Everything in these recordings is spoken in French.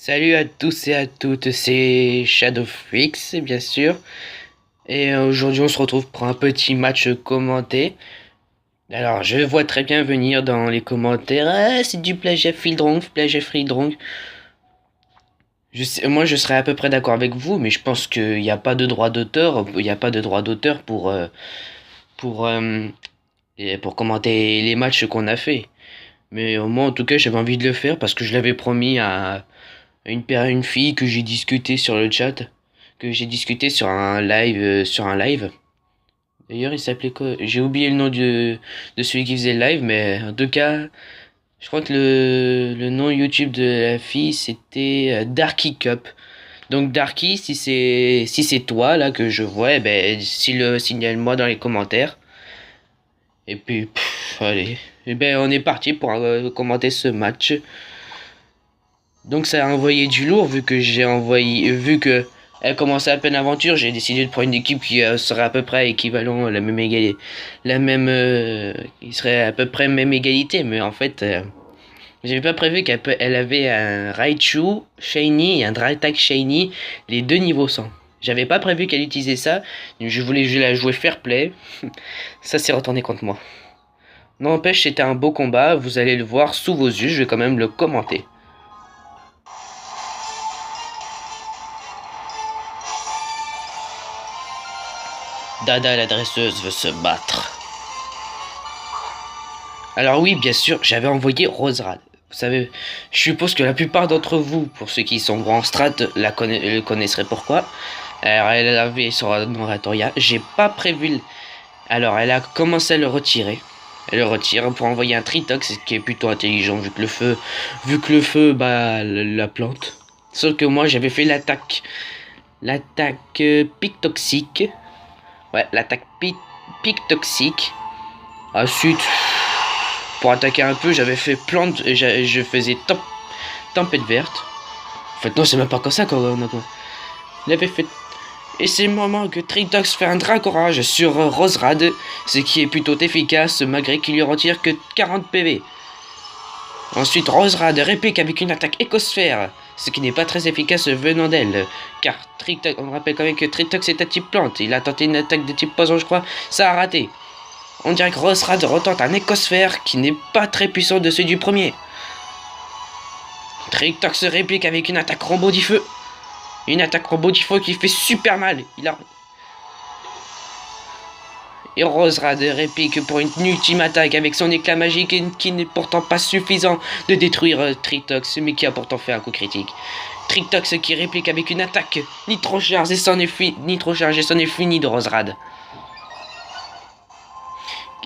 Salut à tous et à toutes, c'est Shadowfreaks, bien sûr. Et aujourd'hui, on se retrouve pour un petit match commenté. Alors, je vois très bien venir dans les commentaires, ah, c'est du plagiat Fildronk, plagiat Fildronk. Moi, je serais à peu près d'accord avec vous, mais je pense qu'il n'y a pas de droit d'auteur. Il n'y a pas de droit d'auteur pour, euh, pour commenter les matchs qu'on a fait. Mais moi, en tout cas, j'avais envie de le faire parce que je l'avais promis à une fille que j'ai discuté sur le chat, que j'ai discuté sur un live. D'ailleurs, il s'appelait quoi? J'ai oublié le nom de celui qui faisait le live, mais en tout cas, je crois que le nom YouTube de la fille c'était Darky Cup. Donc Darky, si c'est toi là que je vois, eh ben signale-moi dans les commentaires. Et puis allez, et ben on est parti pour commenter ce match. Donc ça a envoyé du lourd vu que elle commençait à peine l'aventure, j'ai décidé de prendre une équipe qui serait à peu près équivalent, la même égalité, il serait à peu près même égalité, mais en fait, j'avais pas prévu elle avait un Raichu Shiny et un Dratag Shiny, les deux niveaux 100. J'avais pas prévu qu'elle utilisait ça, je voulais la jouer fair play, ça s'est retourné contre moi. N'empêche, c'était un beau combat, vous allez le voir sous vos yeux, je vais quand même le commenter. Dada la dresseuse veut se battre. Alors oui, bien sûr, j'avais envoyé Roserad. Vous savez, je suppose que la plupart d'entre vous, pour ceux qui sont grands strat, le connaisseraient pourquoi. Alors elle avait sur Oratoria. J'ai pas prévu. Alors elle a commencé à le retirer. Elle le retire pour envoyer un Tritox, qui est plutôt intelligent vu que le feu bat la plante. Sauf que moi j'avais fait l'attaque pic toxique. Ouais, l'attaque pic toxique. Ensuite, pour attaquer un peu, j'avais fait plante et je faisais tempête verte. En fait, non, c'est même pas comme ça qu'on il avait fait. Et c'est le moment que Tritox fait un Dracorage sur Roserad, ce qui est plutôt efficace malgré qu'il lui retire que 40 PV. Ensuite, Roserad réplique avec une attaque écosphère, ce qui n'est pas très efficace venant d'elle, car Tritox, on rappelle quand même que Tritox est un type plante, il a tenté une attaque de type poison, je crois, ça a raté. On dirait que Roserad retente un écosphère qui n'est pas très puissant de celui du premier. Tritox réplique avec une attaque robot du feu. Une attaque robot du feu qui fait super mal. Et Roserad réplique pour une ultime attaque avec son éclat magique qui n'est pourtant pas suffisant de détruire Tritox, mais qui a pourtant fait un coup critique. Tritox qui réplique avec une attaque nitrocharge et c'en est fini de Roserad.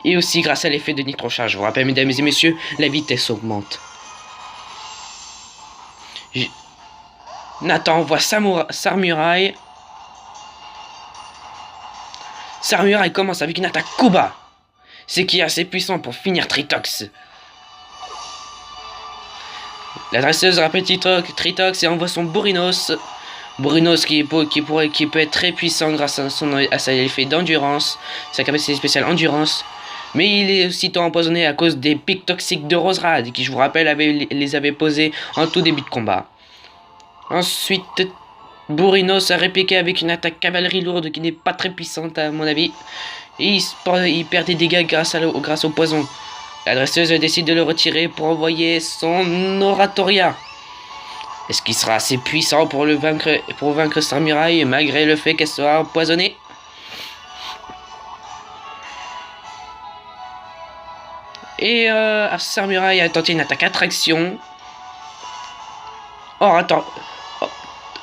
Et aussi grâce à l'effet de nitrocharge, je vous rappelle mesdames et messieurs, la vitesse augmente. Nathan envoie Sarmurai. Sarmurai commence avec une attaque Kuba, ce qui est assez puissant pour finir Tritox. La dresseuse rappelle Tritox et envoie son Bourrinos. Bourrinos qui peut être très puissant grâce à sa effet d'endurance, sa capacité spéciale endurance. Mais il est aussitôt empoisonné à cause des pics toxiques de Roserad, qui je vous rappelle les avait posés en tout début de combat. Ensuite, Bourrinos a répliqué avec une attaque cavalerie lourde qui n'est pas très puissante à mon avis. Et il perd des dégâts grâce au poison. La dresseuse décide de le retirer pour envoyer son Oratoria. Est-ce qu'il sera assez puissant pour vaincre Sarmurai malgré le fait qu'elle soit empoisonnée? Et Sarmurai a tenté une attaque attraction.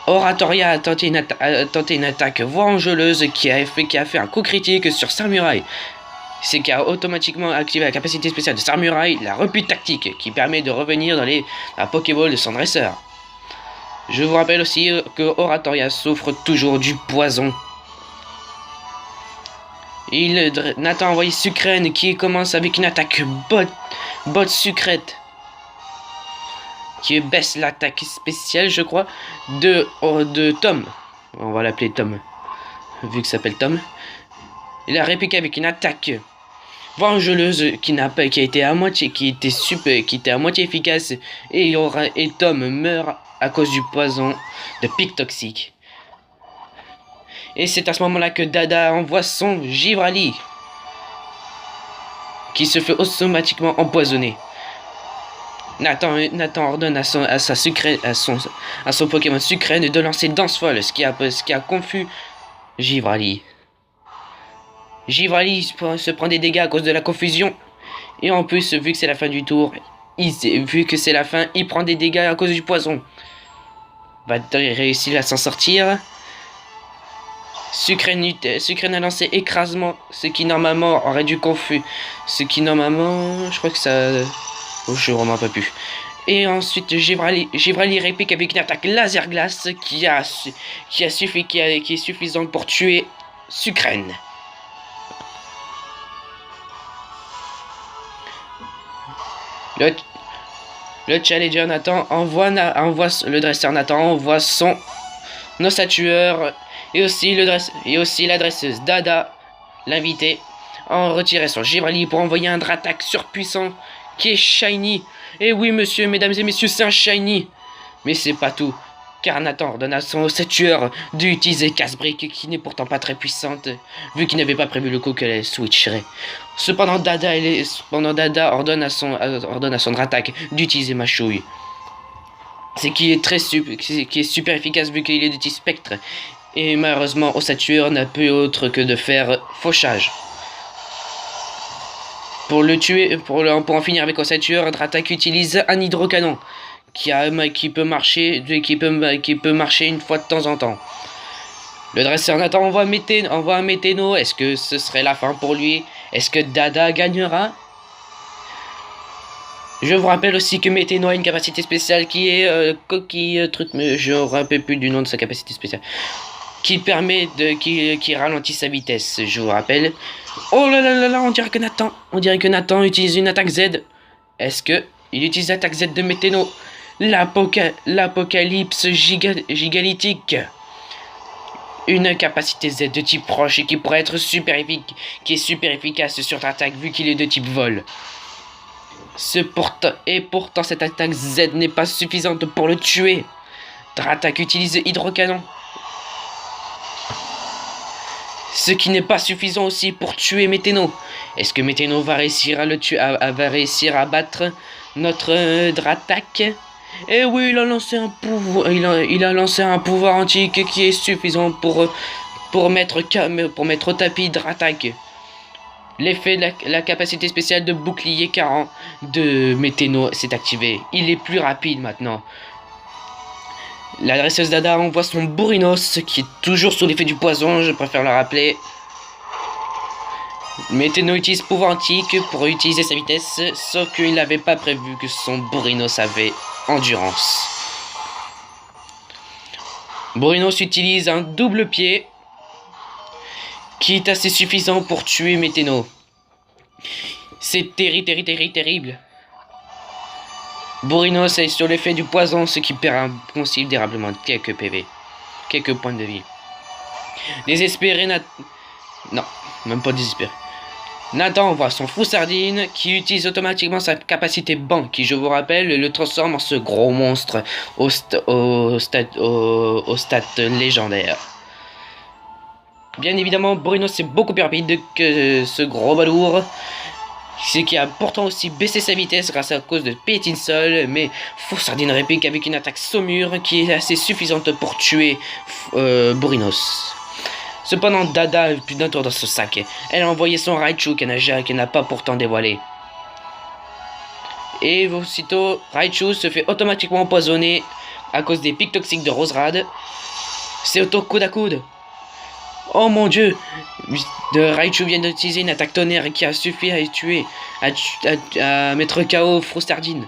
Oratoria a tenté une attaque vengeuse qui a fait un coup critique sur Sarmurai. C'est qui a automatiquement activé la capacité spéciale de Sarmurai, la repute tactique, qui permet de revenir dans la Pokéball de son dresseur. Je vous rappelle aussi que Oratoria souffre toujours du poison. Nathan a envoyé Sucrène qui commence avec une attaque bot sucrète, qui baisse l'attaque spéciale, je crois, de Tom. On va l'appeler Tom, vu que ça s'appelle Tom. Il a répliqué avec une attaque vengeuse qui a été à moitié, qui était à moitié efficace et Tom meurt à cause du poison de pic toxique. Et c'est à ce moment-là que Dada envoie son Givrali, qui se fait automatiquement empoisonner. Nathan ordonne à son Pokémon Sucrène de lancer Danse Folle, ce qui a confus Givrali. Givrali se prend des dégâts à cause de la confusion. Et en plus, vu que c'est la fin du tour, il prend des dégâts à cause du poison. Va-t-il réussir à s'en sortir? Sucrène a lancé écrasement, ce qui normalement aurait dû confus. Ce qui normalement, je crois que ça... Oh, je vraiment pas pu. Et ensuite, Givrali réplique avec une attaque laser glace qui est suffisante pour tuer Sucrène. Le challenger Nathan le dresseur Nathan envoie son ossature et aussi la dresseuse Dada, l'invité, en retirer son Givrali pour envoyer un Dratak surpuissant qui est shiny. Et oui, monsieur, mesdames et messieurs, c'est un shiny. Mais c'est pas tout, car Nathan ordonne à son ossature d'utiliser Casse-Brique, qui n'est pourtant pas très puissante, vu qu'il n'avait pas prévu le coup qu'elle switcherait. Cependant, Dada ordonne à son Dratak d'utiliser Machouille. Qui est super efficace vu qu'il est de type spectre. Et malheureusement, Ossature n'a pu autre que de faire fauchage. Pour le tuer, pour en finir avec Ossature, Dratak utilise un hydrocanon qui peut marcher une fois de temps en temps. Le dresseur Nathan envoie un Météno. Est-ce que ce serait la fin pour lui? Est-ce que Dada gagnera? Je vous rappelle aussi que Météno a une capacité spéciale qui est mais je ne me rappelle plus du nom de sa capacité spéciale. Qui ralentit sa vitesse, je vous rappelle. Oh là là là là, on dirait que Nathan utilise une attaque Z. Est-ce que il utilise l'attaque Z de Météno? L'apocalypse gigalithique. Une capacité Z de type proche et qui pourrait être qui est super efficace sur attaque vu qu'il est de type vol. Pourtant cette attaque Z n'est pas suffisante pour le tuer. Dratak utilise Hydrocanon. Ce qui n'est pas suffisant aussi pour tuer Météno. Est-ce que Météno va réussir à le tuer, va réussir à battre notre Dratak? Et oui, il a lancé un pouvoir antique qui est suffisant pour mettre au tapis Dratak. L'effet de la capacité spéciale de bouclier 40 de Météno s'est activé. Il est plus rapide maintenant. La dresseuse Dada envoie son Bourrinos qui est toujours sous l'effet du poison, je préfère le rappeler. Météno utilise pouvoir antique pour utiliser sa vitesse, sauf qu'il n'avait pas prévu que son Bourrinos avait endurance. Bourrinos utilise un double pied qui est assez suffisant pour tuer Météno. C'est terrible. Bourrinos est sur l'effet du poison, ce qui perd considérablement quelques PV. Quelques points de vie. Désespéré, non, même pas désespéré. Nathan envoie son fou sardine qui utilise automatiquement sa capacité banc qui, je vous rappelle, le transforme en ce gros monstre au stat légendaire. Bien évidemment, Bourrinos est beaucoup plus rapide que ce gros balourd. Ce qui a pourtant aussi baissé sa vitesse grâce à cause de Pétinsol, mais Foussardine réplique avec une attaque saumure qui est assez suffisante pour tuer Bourrinos. Cependant, Dada a plus d'un tour dans ce sac. Elle a envoyé son Raichu qu'elle n'a pas pourtant dévoilé. Et aussitôt, Raichu se fait automatiquement empoisonner à cause des pics toxiques de Roserade. C'est auto coude à coude. Oh mon dieu, Raichu vient d'utiliser une attaque tonnerre qui a suffi à tuer, à mettre KO Froustardine.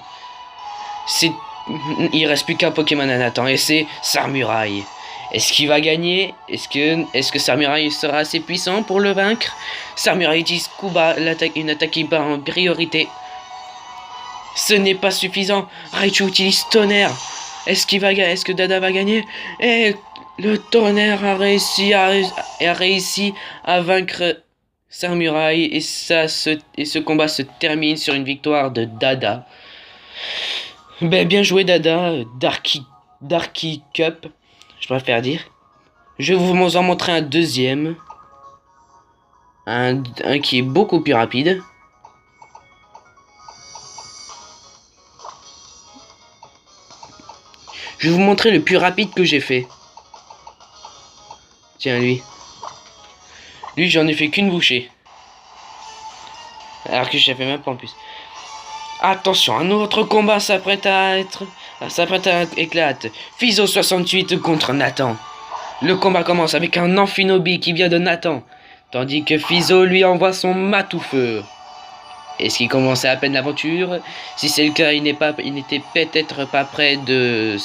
Il reste plus qu'un Pokémon à Nathan et c'est Sarmuraille. Est-ce qu'il va gagner? Est-ce que Sarmuraille sera assez puissant pour le vaincre? Sarmuraille utilise Kuba, une attaque qui bat en priorité. Ce n'est pas suffisant. Raichu utilise Tonnerre. Est-ce que Dada va gagner? Et le Tonnerre a réussi à vaincre Samurai et ce combat se termine sur une victoire de Dada. Ben, bien joué Dada, Darky Cup, je préfère dire. Je vais vous en montrer un deuxième. Un qui est beaucoup plus rapide. Je vais vous montrer le plus rapide que j'ai fait. Tiens, lui. Lui, j'en ai fait qu'une bouchée. Alors que je fait même pas en plus. Attention, un autre combat s'apprête à éclate. Fizo 68 contre Nathan. Le combat commence avec un Amphinobi qui vient de Nathan. Tandis que Fizo lui envoie son Matoufeu. Est-ce qu'il commençait à peine l'aventure? Si c'est le cas, il n'était peut-être pas prêt de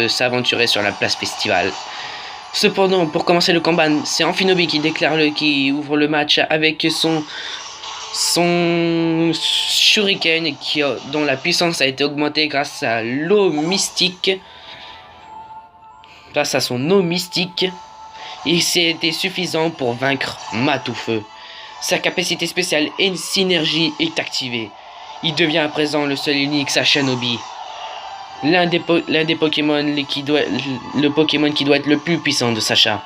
s'aventurer sur la place festival. Cependant, pour commencer le combat, c'est Amphinobi qui ouvre le match avec son shuriken dont la puissance a été augmentée grâce à l'eau mystique. Grâce à son eau mystique, il s'est été suffisant pour vaincre Matoufeu. Sa capacité spéciale et synergie est activée. Il devient à présent le seul et unique Sashanobi. L'un des Pokémon le Pokémon qui doit être le plus puissant de Sacha.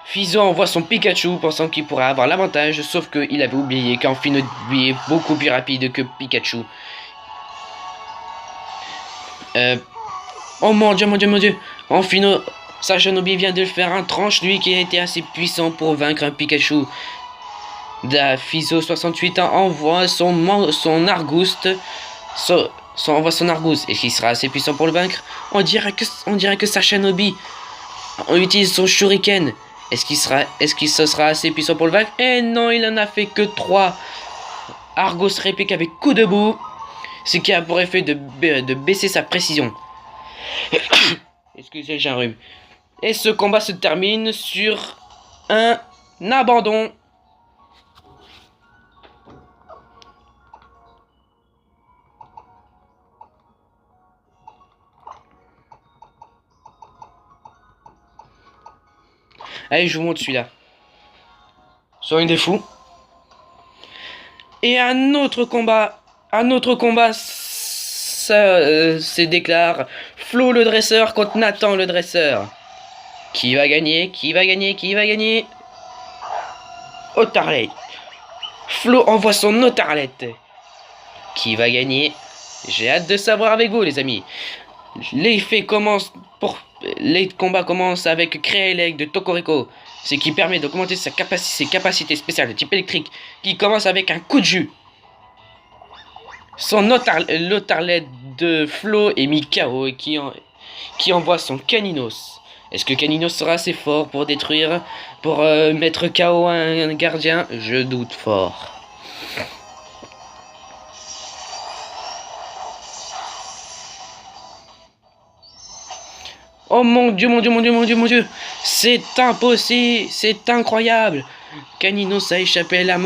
Fizo envoie son Pikachu pensant qu'il pourrait avoir l'avantage, sauf qu'il avait oublié qu'Amphinobi est beaucoup plus rapide que Pikachu. Oh mon dieu, Sashanobi vient de faire un tranche, lui qui a été assez puissant pour vaincre un Pikachu. Fizo 68 ans envoie son Argouste. Envoie son Argouste. Est-ce qu'il sera assez puissant pour le vaincre? On dirait que Sashanobi utilise son Shuriken. Est-ce qu'il sera assez puissant pour le vaincre? Eh non, il en a fait que 3. Argos réplique avec coup de bout, ce qui a pour effet de baisser sa précision. Excusez, j'ai un rhume. Et ce combat se termine sur un abandon. Allez, je vous montre celui-là. Soyez des fous. Et un autre combat se déclare. Flo le dresseur contre Nathan le dresseur. Qui va gagner? Otarlet. Flo envoie son Otarlet. Qui va gagner? J'ai hâte de savoir avec vous, les amis. Les combats commencent avec Créelec de Tokoriko, ce qui permet d'augmenter ses capacités spéciales de type électrique, qui commence avec un coup de jus. L'Otarlet de Flo est mis KO et qui envoie son Caninos. Est-ce que Caninos sera assez fort pour mettre KO un gardien? Je doute fort. Oh mon dieu, c'est impossible, c'est incroyable. Caninos a échappé à la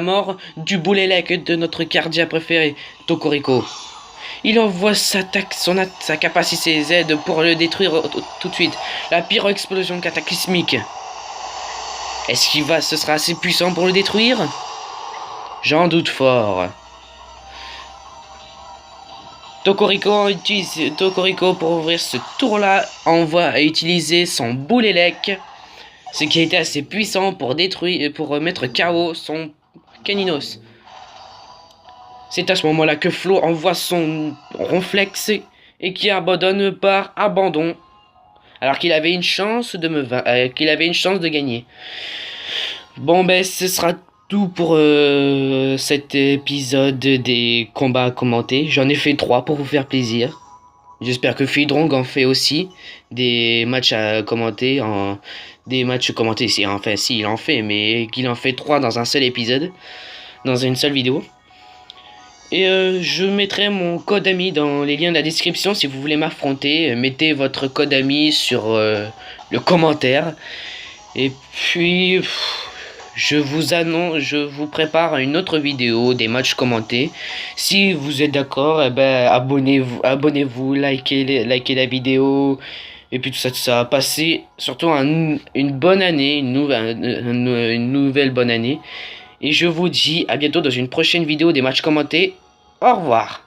mort du Boulélec de notre gardien préféré, Tokoriko. Il envoie sa capacité Z pour le détruire tout de suite. La pyro-explosion cataclysmique. Ce sera assez puissant pour le détruire? J'en doute fort. Tokoriko pour ouvrir ce tour-là envoie utiliser son Boulélec, ce qui a été assez puissant pour mettre KO son Caninos. C'est à ce moment-là que Flo envoie son Ronflex et qui abandonne par abandon, alors qu'il avait une chance de gagner. Bon ben ce sera tout pour cet épisode des combats commentés. J'en ai fait 3 pour vous faire plaisir. J'espère que Fidrong en fait aussi des matchs à commenter. Si, enfin si il en fait, mais qu'il en fait 3 dans un seul épisode, dans une seule vidéo. Et je mettrai mon code ami dans les liens de la description si vous voulez m'affronter. Mettez votre code ami sur le commentaire. Et puis je vous prépare une autre vidéo des matchs commentés. Si vous êtes d'accord, eh ben abonnez-vous, likez la vidéo, Et puis tout ça va passer surtout une bonne année, une nouvelle bonne année. Et je vous dis à bientôt dans une prochaine vidéo des matchs commentés. Au revoir.